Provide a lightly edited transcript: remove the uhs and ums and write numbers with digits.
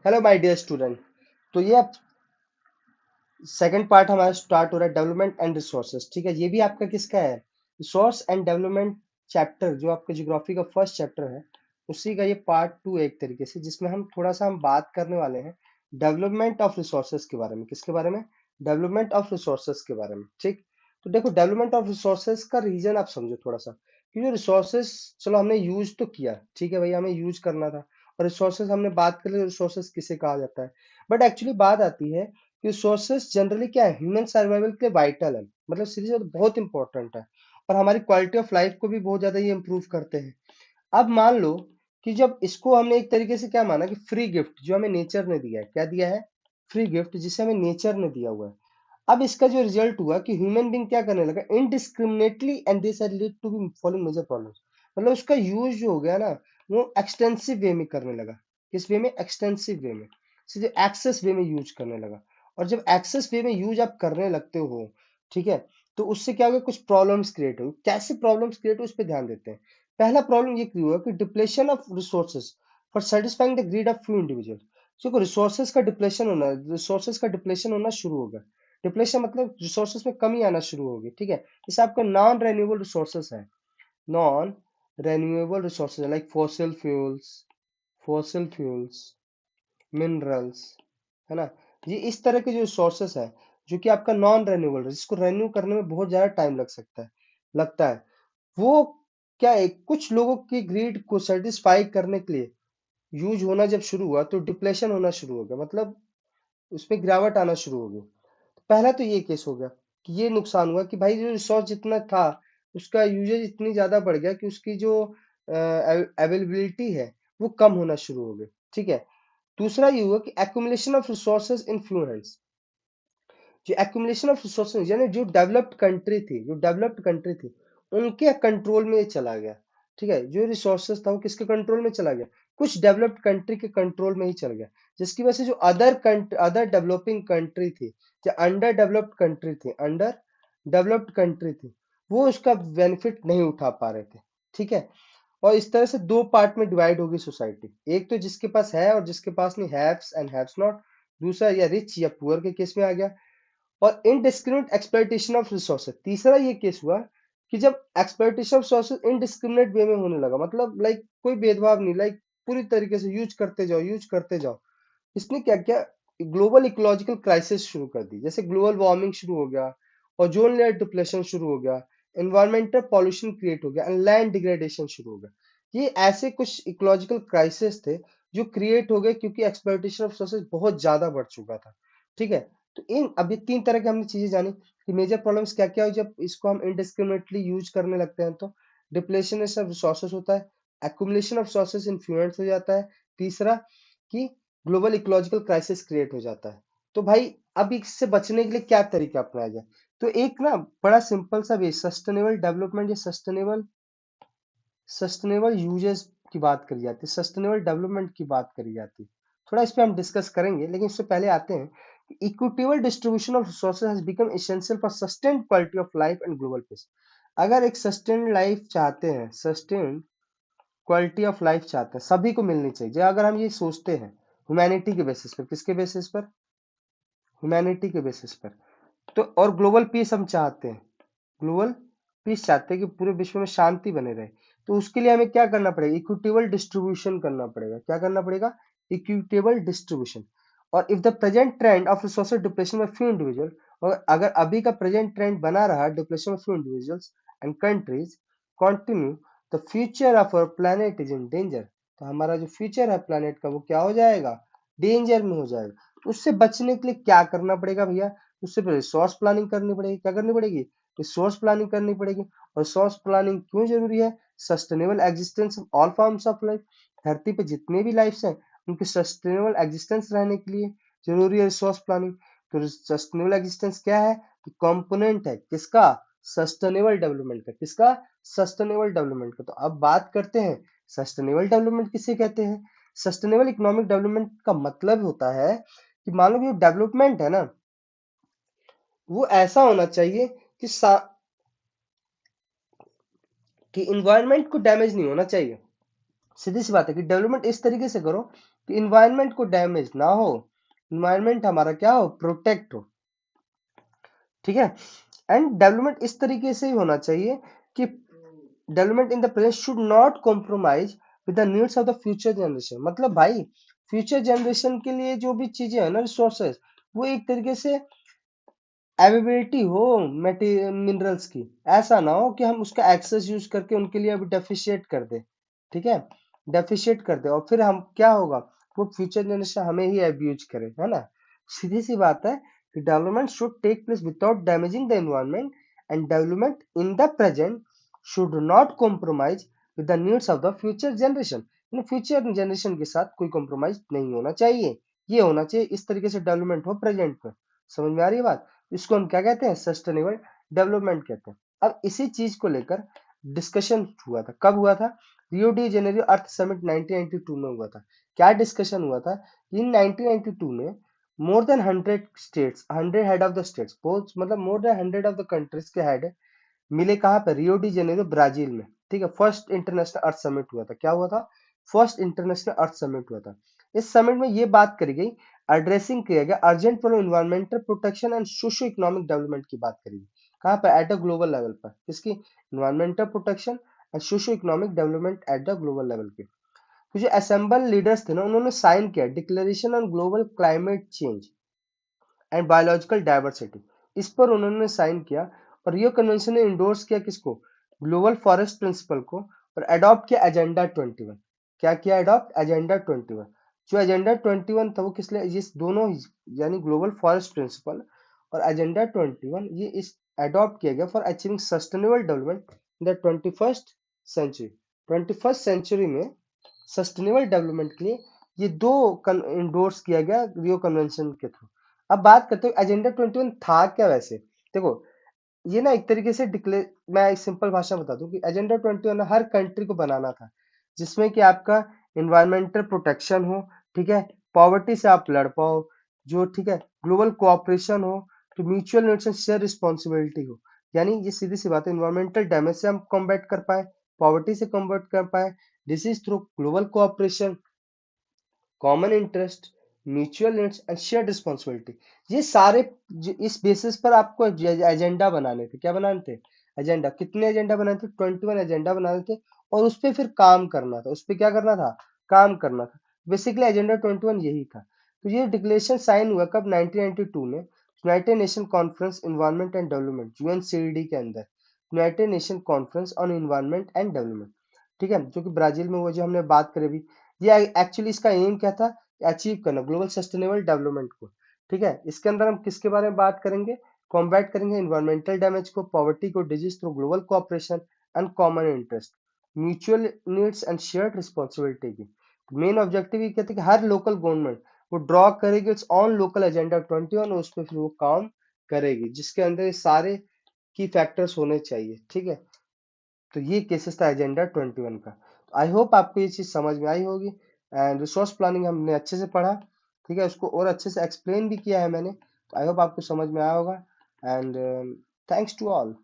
Hello my dear student. तो ये अब सेकंड पार्ट हमारा स्टार्ट हो रहा है, डेवलपमेंट एंड रिसोर्सेज। ठीक है, ये भी आपका किसका है? रिसोर्स एंड डेवलपमेंट चैप्टर, जो आपका ज्योग्राफी का फर्स्ट चैप्टर है, उसी का ये पार्ट टू एक तरीके से, जिसमें हम थोड़ा सा हम बात करने वाले हैं डेवलपमेंट ऑफ रिसोर्सेज के बारे में। किसके बारे में? डेवलपमेंट ऑफ रिसोर्सेज के बारे में। ठीक, तो देखो, डेवलपमेंट ऑफ रिसोर्सेज का रीजन आप समझो थोड़ा सा, कि जो रिसोर्सेज, चलो हमने यूज तो किया, ठीक है भैया, हमें यूज करना था, और रिसोर्सेज हमने बात कर ली, रिसोर्सेज किसे कहा जाता है। बट एक्चुअली बात आती है कि रिसोर्सेज जनरली क्या है, ह्यूमन सर्वाइवल के लिए वाइटल है, मतलब सीरीज बहुत इंपॉर्टेंट है, और हमारी क्वालिटी ऑफ लाइफ को भी बहुत ज्यादा ये इंप्रूव करते हैं। अब मान लो कि जब इसको हमने एक तरीके से क्या माना कि फ्री गिफ्ट जो हमें नेचर ने दिया है, क्या दिया है? फ्री गिफ्ट, जिसे हमें नेचर ने दिया हुआ है। अब इसका जो रिजल्ट हुआ कि ह्यूमन बीइंग क्या करने लगा, indiscriminately, and this had lead to be following major problems. मतलब उसका यूज जो हो गया ना, वो एक्सटेंसिव वे में करने लगा। किस वे में? एक्सटेंसिव वे में, सीधे एक्सेस वे में यूज करने लगा। और जब एक्सेस वे में यूज आप करने लगते हो, ठीक है, तो उससे क्या होगा, कुछ प्रॉब्लम्स क्रिएट हो। कैसे प्रॉब्लम्स क्रिएट हो, उस पर ध्यान देते हैं। पहला प्रॉब्लम ये क्रिएट हुआ कि depletion of resources for satisfying the greed of few individual. देखो, रिसोर्सेज का डिप्लेशन होना शुरू होगा। डिप्लेशन मतलब रिसोर्सेज में कमी आना शुरू होगी। ठीक है, जैसे आपका नॉन रेन्यूएबल रिसोर्सेज है, non renewable resources like fossil fuels, minerals, है ना। ये इस तरह के जो रिसोर्सेस है, जो कि आपका नॉन रेन्यूएबल है, जिसको रेन्यू करने में बहुत ज्यादा टाइम लगता है, वो क्या है, कुछ लोगों की ग्रीड को सेटिस्फाई करने के लिए यूज होना जब शुरू हुआ, तो डिप्लेशन होना शुरू हो गया, मतलब उसमें गिरावट आना शुरू हो गई। पहला तो ये केस हो गया कि ये नुकसान हुआ कि भाई जो रिसोर्स जितना था, उसका यूजेज इतनी ज्यादा बढ़ गया कि उसकी जो अवेलेबिलिटी है, वो कम होना शुरू हो गई। ठीक है, दूसरा ये हुआ कि accumulation of resources in few hands. जो एक्यूमुलेशन ऑफ रिसोर्सेज, यानी जो डेवलप्ड कंट्री थी उनके कंट्रोल में ये चला गया। ठीक है, जो रिसोर्सेज था वो किसके कंट्रोल में चला गया? कुछ डेवलप्ड कंट्री के कंट्रोल में ही चल गया, जिसकी वजह से जो अदर डेवलपिंग कंट्री थी, जो अंडर डेवलप्ड कंट्री थी, वो उसका बेनिफिट नहीं उठा पा रहे थे। ठीक है, और इस तरह से दो पार्ट में डिवाइड होगी सोसाइटी। एक तो जिसके पास है और जिसके पास नहीं, हैव्स एंड हैव्स नॉट। दूसरा या रिच या पुअर के केस में आ गया। और इनडिस्क्रिमिनेट एक्सप्लॉइटेशन ऑफ रिसोर्सेज, तीसरा ये केस हुआ कि जब एक्सप्लॉइटेशन ऑफ रिसोर्सेज इनडिस्क्रिमिनेट वे में होने लगा, मतलब लाइक कोई भेदभाव नहीं, लाइक पूरी तरीके से यूज करते जाओ। इसने क्या किया, ग्लोबल इकोलॉजिकल क्राइसिस शुरू कर दी, जैसे ग्लोबल वार्मिंग शुरू हो गया, ओजोन लेयर डिप्लेशन शुरू हो गया, एनवायरमेंटल पॉल्यूशन क्रिएट हो गया, एंड लैंड डिग्रेडेशन शुरू हो गया। ये ऐसे कुछ इकोलॉजिकल क्राइसिस थे जो क्रिएट हो गए क्योंकि एक्सप्लॉइटेशन ऑफ रिसोर्सेज बहुत ज्यादा बढ़ चुका था। ठीक है, तो इन अभी तीन तरह की हमने चीजें जानी कि मेजर प्रॉब्लम्स क्या क्या हो जब इसको हम इनडिस्क्रिमिनेटली यूज करने लगते हैं। तो डिप्लेशन ऑफ रिसोर्सेज होता है, एक्युमुलेशन ऑफ रिसोर्सेज इन्फ्लुएंस हो जाता है, तीसरा कि ग्लोबल इकोलॉजिकल क्राइसिस क्रिएट हो जाता है। तो भाई अब इससे बचने के लिए क्या तरीका अपनाया जाए? तो एक ना बड़ा सिंपल सा भी सस्टेनेबल डेवलपमेंट या सस्टेनेबल यूजेस की बात करी जाती है, सस्टेनेबल डेवलपमेंट की बात करी जाती है। थोड़ा इस पे हम डिस्कस करेंगे, लेकिन इससे पहले आते हैं कि equitable distribution of resources has become essential for sustained quality of life and global piece. अगर एक सस्टेन्ड लाइफ चाहते हैं, सस्टेन्ड क्वालिटी ऑफ लाइफ चाहते हैं, सभी को मिलनी चाहिए, जो अगर हम ये सोचते हैं ह्यूमैनिटी के बेसिस पर, किसके बेसिस पर? ह्यूमैनिटी के बेसिस पर। तो और ग्लोबल पीस हम चाहते हैं, ग्लोबल पीस चाहते हैं कि पूरे विश्व में शांति बने रहे। तो उसके लिए हमें क्या करना पड़ेगा? इक्विटेबल डिस्ट्रीब्यूशन करना पड़ेगा। क्या करना पड़ेगा? Equitable distribution. और if the present trend of resources depletion of few individual, और अगर अभी का प्रेजेंट ट्रेंड बना रहा depletion of few individuals and countries continue, the future of our planet is in danger. तो हमारा जो फ्यूचर है प्लैनेट का, वो क्या हो जाएगा? डेंजर में हो जाएगा। तो उससे बचने के लिए क्या करना पड़ेगा भैया? उससे पहले रिसोर्स प्लानिंग करनी पड़ेगी। क्या करनी पड़ेगी? रिसोर्स प्लानिंग करनी पड़ेगी। और रिसोर्स प्लानिंग क्यों जरूरी है? Sustainable existence of all forms of life. धरती पे जितने भी लाइफ्स हैं, उनके सस्टेनेबल एग्जिस्टेंस रहने के लिए जरूरी है रिसोर्स प्लानिंग। तो सस्टेनेबल एग्जिस्टेंस क्या है? कंपोनेंट है किसका? सस्टेनेबल डेवलपमेंट का। किसका? सस्टेनेबल डेवलपमेंट का। तो अब बात करते हैं सस्टेनेबल डेवलपमेंट किसे कहते हैं। सस्टेनेबल इकोनॉमिक डेवलपमेंट का मतलब होता है कि मान लो जो डेवलपमेंट है ना, वो ऐसा होना चाहिए कि कि इन्वायरमेंट को डैमेज नहीं होना चाहिए। सीधी सी बात है कि डेवलपमेंट इस तरीके से करो कि इन्वायरमेंट को डैमेज ना हो, इन्वायरमेंट हमारा क्या हो, प्रोटेक्ट हो, ठीक है। एंड डेवलपमेंट इस तरीके से ही होना चाहिए कि development in the present should not compromise with the needs of the future generation. मतलब भाई फ्यूचर जनरेशन के लिए जो भी चीजें है ना, रिसोर्सेज, वो एक तरीके से अवेलेबिलिटी हो मटेरियल मिनरल्स की, ऐसा ना हो कि हम उसका एक्सेस यूज करके उनके लिए अभी डेफिशिएट कर दे, ठीक है, डेफिशिएट कर दे, और फिर हम क्या होगा, वो फ्यूचर जनरेशन हमें ही अब्यूज करे, है ना। सीधी सी बात है कि development should take place without damaging the environment, and development in the present should not compromise with the needs of the future generation. Future generation के साथ कोई कॉम्प्रोमाइज नहीं होना चाहिए, ये होना चाहिए, इस तरीके से डेवलपमेंट हो प्रेजेंट में। समझ में आ रही है बात। इसको हम क्या कहते हैं, सस्टेनेबल डेवलपमेंट कहते हैं। अब इसी चीज को लेकर डिस्कशन हुआ था, कब हुआ था, रियो डी जेनेरियो अर्थ समिट 1992 में हुआ था। क्या डिस्कशन हुआ था, इन 1992 में more than 100 states, 100 head of the states, बहुत मतलब more than 100 of the countries के हेड मिले कहाँ पे, रियो डी जेनेरियो ब्राजील में, ठीक है। फर्स्ट इंटरनेशनल अर्थ समिट हुआ था। क्या हुआ था, फर्स्ट इंटरनेशनल अर्थ समिट हुआ था। इस समिट में ये बात करी गई, एड्रेसिंग किया गया urgent problem environmental protection and socio economic development की बात करी गई। कहाँ पर, एट अ ग्लोबल लेवल पर, किसकी, environmental protection and socio economic development at the global level के। तो जो असेंबल लीडर्स थे ना, उन्होंने साइन किया declaration on global climate change and biological diversity, इस पर उन्होंने साइन किया। और रियो कन्वेंशन ने इंडोर्स किया किसको, ग्लोबल फॉरेस्ट प्रिंसिपल को, और अडॉप्ट किया एजेंडा 21। क्या किया, अडॉप्ट एजेंडा 21। जो एजेंडा 21 था वो किस लिए, जिस दोनों यानी ग्लोबल फॉरेस्ट प्रिंसिपल और एजेंडा 21, ये इस अडॉप्ट किया गया for achieving sustainable development in the 21st century. 21st century में सस्टेनेबल डेवलपमेंट के लिए ये दो इंडोर्स किया गया रियो कन्वेंशन के थ्रू। अब बात करते हैं एजेंडा 21 था क्या वैसे। देखो, ये ना एक तरीके से डिक्लेयर, मैं एक सिंपल भाषा बता दूं कि एजेंडा 21 हर कंट्री को बनाना था, जिसमें कि आपका इन्वायरमेंटल प्रोटेक्शन हो, ठीक है, पॉवर्टी से आप लड़ पाओ, जो ठीक है, ग्लोबल कोऑपरेशन हो, तो mutual needs and share responsibility हो। यानी ये सीधी सी बात है, इन्वायरमेंटल डैमेज से हम कॉम्बैट कर पाए, पॉवर्टी से कॉम्बैट कर पाए, disease through global cooperation, common interest, mutual needs and shared responsibility. ये सारे इस बेसिस पर आपको एजेंडा बनाने थे। क्या बनाने थे, एजेंडा। कितने एजेंडा बनाए थे, 21 एजेंडा बनाने थे, और उस पर फिर काम करना था, उस पर क्या करना था, काम करना था। बेसिकली एजेंडा 21 यही था। तो ये डिक्लेरेशन साइन हुआ कब, 1992 में, United Nation conference environment and development, UNCD के अंदर, United Nation conference on environment and development, ठीक है, जो कि ब्राजील में हुआ, जो हमने बात करी अभी। ये एक्चुअली इसका एम क्या था, अचीव करना ग्लोबल सस्टेनेबल डेवलपमेंट को, ठीक है। इसके अंदर हम किसके बारे में बात करेंगे, कॉम्बैट करेंगे इन्वायरमेंटल डैमेज को, पॉवर्टी को, disease through global cooperation and common interest, mutual needs and shared responsibility की। मेन ऑब्जेक्टिव ये कहते हैं कि हर लोकल गवर्नमेंट वो ड्रॉ करेगी इट्स ऑन लोकल एजेंडा 21, और उस पर फिर वो काम करेगी, जिसके अंदर ये सारे की फैक्टर्स होने चाहिए, ठीक है। तो ये केसेस था एजेंडा 21 का। आई होप आपको ये चीज समझ में आई होगी। एंड रिसोर्स प्लानिंग हमने अच्छे से पढ़ा, ठीक है, उसको और अच्छे से एक्सप्लेन भी किया है मैंने, तो आई होप आपको समझ में आया होगा। And thanks to all.